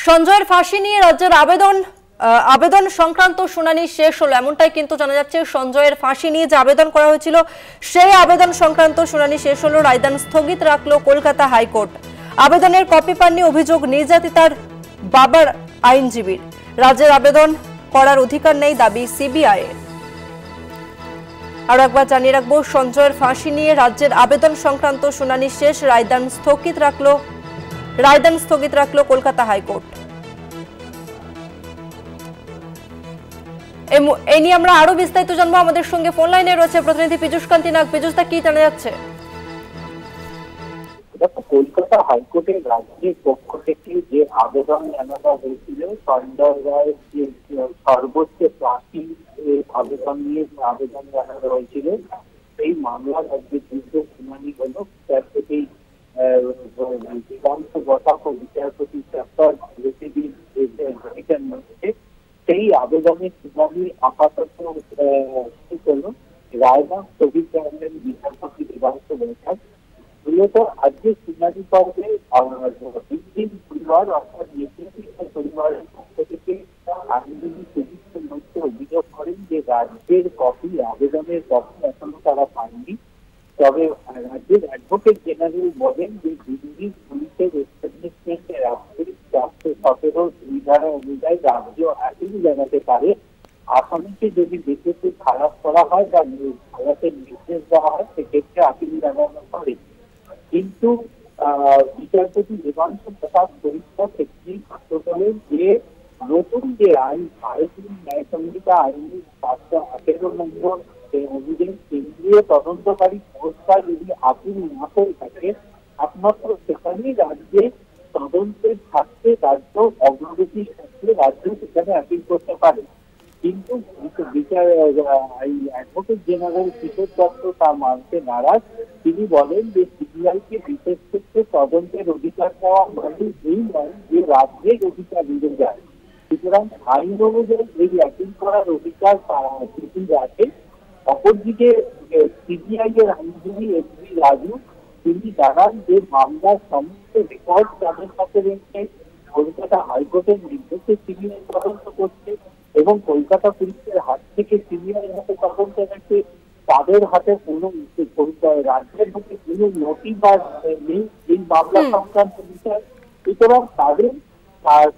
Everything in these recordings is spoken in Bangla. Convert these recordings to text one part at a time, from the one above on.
সঞ্জয়ের ফাঁসি নিয়ে রাজ্যের আবেদন সংক্রান্ত শুনানি শেষ হলো, এমনটাই কিন্তু জানা যাচ্ছে। সঞ্জয়ের ফাঁসি নিয়ে যে আবেদন করা হয়েছিল সেই আবেদন সংক্রান্ত শুনানি শেষ হলো। রায়দান স্থগিত রাখলো কলকাতা হাইকোর্ট। আবেদনের কপি পাননি অভিযোগ নির্যাতিতার বাবার আইনজীবীর। রাজ্যের আবেদন করার অধিকার নেই দাবি সিবিআই এর। আরো একবার জানিয়ে রাখবো, সঞ্জয়ের ফাঁসি নিয়ে রাজ্যের আবেদন সংক্রান্ত শুনানি শেষ। রায়দান স্থগিত রাখলো কলকাতা হাইকোর্ট। এই নিয়ে আমরা আরো বিস্তারিত জানবো। আমাদের সঙ্গে ফোন লাইনে রয়েছে প্রতিনিধি পীযূষ কান্তি নাগ। পীযূষ দা, কি জানা যাচ্ছে? কলকাতা হাইকোর্টের রাজ্যের পক্ষ থেকে যে আবেদন জানানো হয়েছিল সঞ্জয় রায়ের যে সর্বোচ্চ ফাঁসি আবেদন নিয়ে আবেদন জানানো হয়েছিল, সেই মামলার আজকে দীর্ঘ শুনানি হলো। বিচারপতি দিগন্ত বসাক ও বিচারপতি চ্যাপ্টার মধ্যে সেই আবেদনের শুনানি আপাতত শেষ হলো। রায়দান স্থগিত রাখলেন বিচারপতি দিগন্ত বসাক। মূলত আজকে শুনানি পর্বে পরিবার অর্থাৎ নির্যাতিত পরিবারের পক্ষ থেকে আইনজীবী পুলিশের মধ্যে অভিযোগ করেন যে রাজ্যের আবেদনের কপি এখনো তারা পায়নি। তবে রাজ্যের অ্যাডভোকেট জেনারেল বলেন যে দিল্লি পুলিশের এস্টাবলিশমেন্টে রাজ্যের 417 ধারা অনুযায়ী রাজ্য আপিল জানাতে পারে। আসামিকে যদি দেখতে খালাস করা হয় বা খালাসের নির্দেশ দেওয়া হয়, সেক্ষেত্রে আপিল জানানো করে। কিন্তু বিচারপতি দিগন্ত বসাক পরিষ্কার ক্ষেত্রে বলেন যে নতুন যে আইন, ভারতীয় ন্যায় সংহিতা আইনের 718 নম্বর অনুযায়ী কেন্দ্রীয় তদন্তকারী সংস্থা যদি আপিল না করে থাকে, একমাত্র সেখানেই রাজ্যে তদন্তের স্বার্থে রাজ্য অগ্রগতির ক্ষেত্রে রাজ্য সেখানে আপিল করতে পারে। কিন্তু অ্যাডভোকেট জেনারেল কিশোর দত্ত তা মানতে নারাজ। তিনি বলেন যে সিবিআইকে বিশেষ ক্ষেত্রে তদন্তের অধিকার দেওয়া মানে এই নয় যে রাজ্যের অধিকার বেড়ে যায়। সুতরাং আইন অনুযায়ী এই আপিল করার অধিকার সিবিআই রাখে। অপরদিকে সিবিআই এর আইনজীবী এসবি রাজু তিনি জানান যে মামলার সমস্ত রেকর্ড তাদের কাছে রয়েছে। কলকাতা হাইকোর্টের নির্দেশে সিবিআই তদন্ত করছে এবং কলকাতা পুলিশের হাত থেকে সিবিআই হাতে তদন্ত রাখছে। তাদের হাতে কোনো রাজ্যের হাতে কোনো নথি বা নেই এই মামলা সংক্রান্ত বিষয়। সুতরাং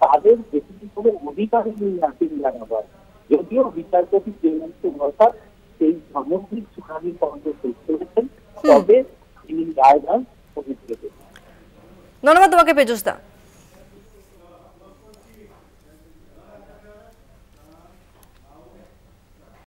তাদের বেশি কোনো অধিকার নেই আপিল জানাবার। যদিও বিচারপতি দিগন্ত বসাক সেই সামগ্রিক শুনানি পর্ব শেষ করেছেন, তবে তিনি রায়দান স্থগিত রেখেছেন। ধন্যবাদ তোমাকে পীযূষ দা।